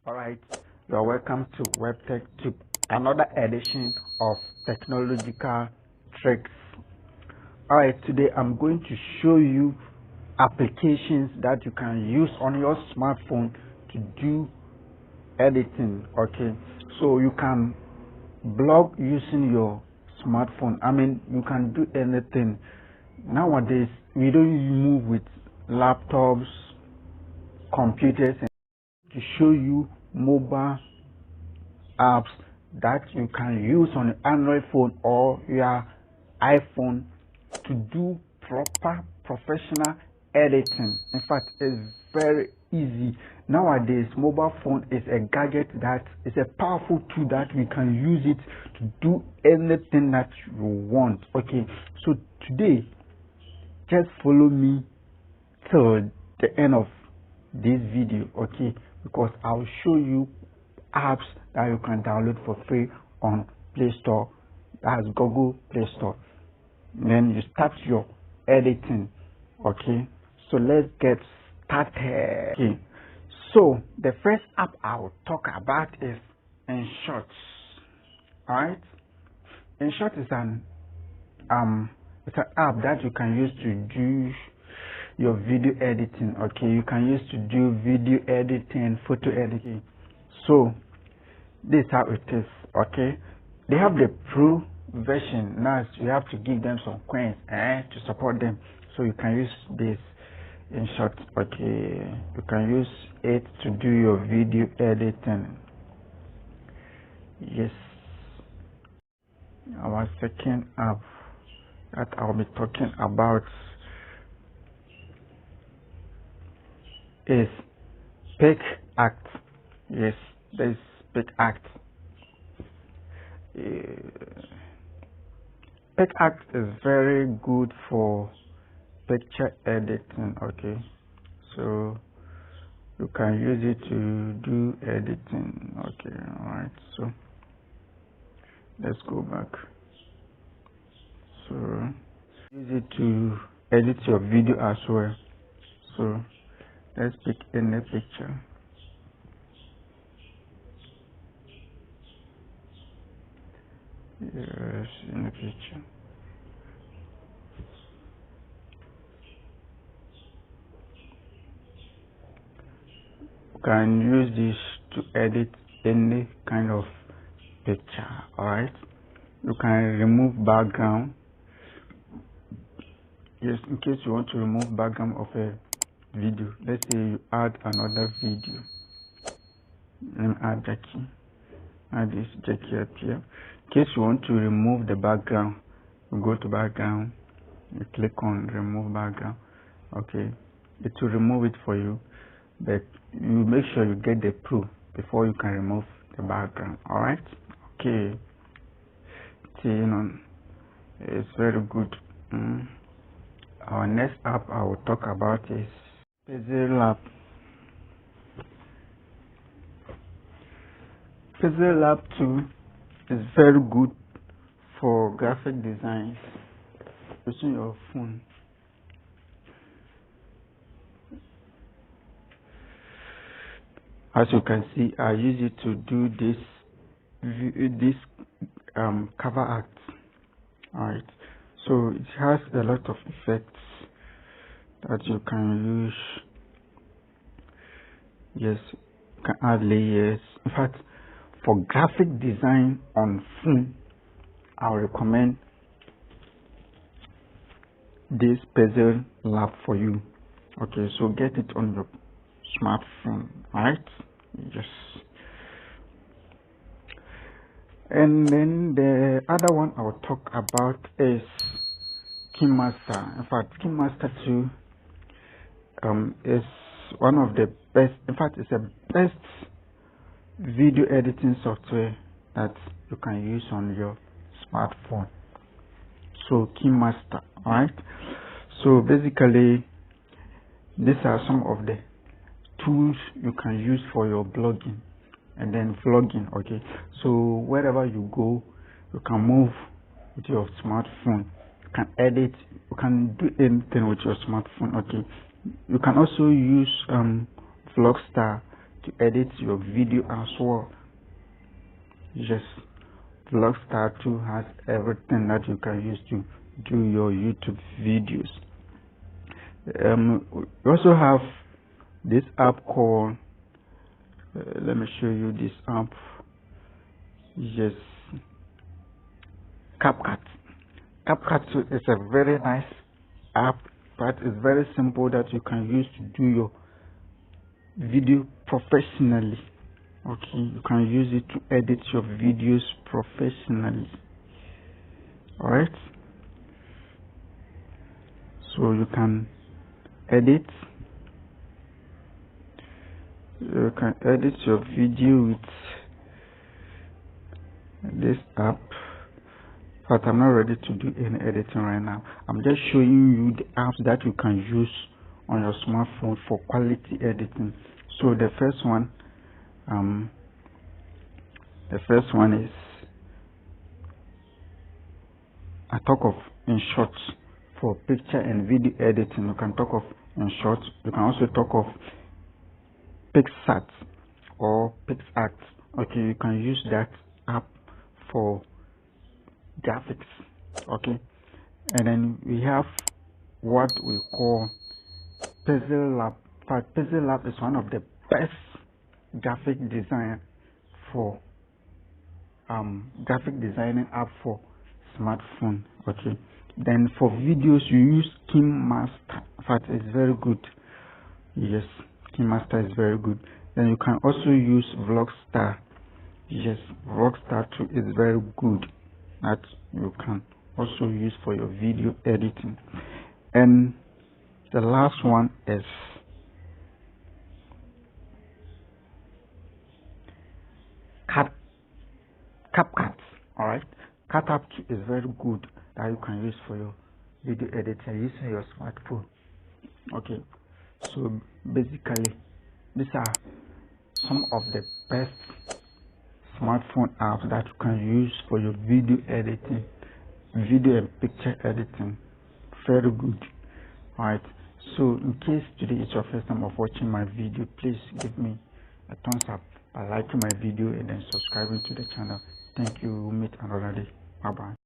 Alright, you are welcome to WebTech to another edition of technological tricks. Alright, today I'm going to show you applications that you can use on your smartphone to do editing. Okay, so you can blog using your smartphone. You can do anything. Nowadays, we don't move with laptops, computers, and to show you mobile apps that you can use on your Android phone or your iPhone to do proper professional editing. In fact, it's very easy. Nowadays, mobile phone is a gadget that is a powerful tool that we can use it to do anything that you want. Okay, so today, just follow me till the end of this video, okay, because I'll show you apps that you can download for free on Play Store. That's Google Play Store. Then you start your editing. Okay, so let's get started. Okay, so the first app I will talk about is Inshort. Alright, Inshort is an app that you can use to do your video editing. Okay, you can use to do video editing, photo editing. So this is how it is. Okay, they have the pro version. Now you have to give them some coins to support them, so you can use this Inshort. Okay, you can use it to do your video editing. Yes, our second app that I'll be talking about is Pickaxe. Yes, this Pickaxe. Pickaxe is very good for picture editing. Okay, so you can use it to do editing. Okay, alright, so let's go back. So use it to edit your video as well. So let's pick any picture. Yes, in the picture. You can use this to edit any kind of picture. Alright, you can remove background. Yes, in case you want to remove background of a video. Let's say you add another video. Let me add Jackie. Add this Jackie up here. In case you want to remove the background, you go to background, you click on remove background. Okay, it will remove it for you, but you make sure you get the pro before you can remove the background. Alright, okay, it's very good. Our next app I will talk about is Physiolab. Physiolab 2 is very good for graphic designs using your phone. As you can see, I use it to do this cover art. Alright, so it has a lot of effects that you can use. Yes, you can add layers. In fact, for graphic design on phone, I recommend this Physiolab for you. Okay, so get it on your smartphone. Alright, yes. And then the other one I will talk about is Kinemaster. In fact, Kinemaster 2 is one of the best. In fact, it's the best video editing software that you can use on your smartphone. So Kinemaster, alright. So basically, these are some of the tools you can use for your blogging and then vlogging. Okay, so wherever you go, you can move with your smartphone. You can edit. You can do anything with your smartphone. Okay, you can also use Vlogstar to edit your video as well. Yes, Vlogstar 2 has everything that you can use to do your YouTube videos. We also have this app called let me show you this app. Yes, CapCut. CapCut is a very nice app, but it's very simple that you can use to do your video professionally. Okay, you can use it to edit your videos professionally. Alright, so you can edit your video with this app, but I'm not ready to do any editing right now. I'm just showing you the apps that you can use on your smartphone for quality editing. So the first one is, I talk of Inshort for picture and video editing. You can talk of Inshort. You can also talk of Pickaxe or Pickaxe. Okay, you can use that app for graphics. Okay, and then we have what we call Physiolab. But Physiolab is one of the best graphic design for graphic designing app for smartphone. Okay, then for videos you use Kinemaster. But it's very good. Yes, Kinemaster is very good. Then you can also use Vlogstar. Yes, Vlogstar 2 is very good that you can also use for your video editing. And the last one is CapCut. Alright, CapCut is very good that you can use for your video editing using your smartphone. Okay, so basically these are some of the best smartphone apps that you can use for your video editing, video and picture editing. Very good. Alright, so in case today is your first time of watching my video, please give me a thumbs up by liking my video and then subscribing to the channel. Thank you. We'll meet another day. Bye bye.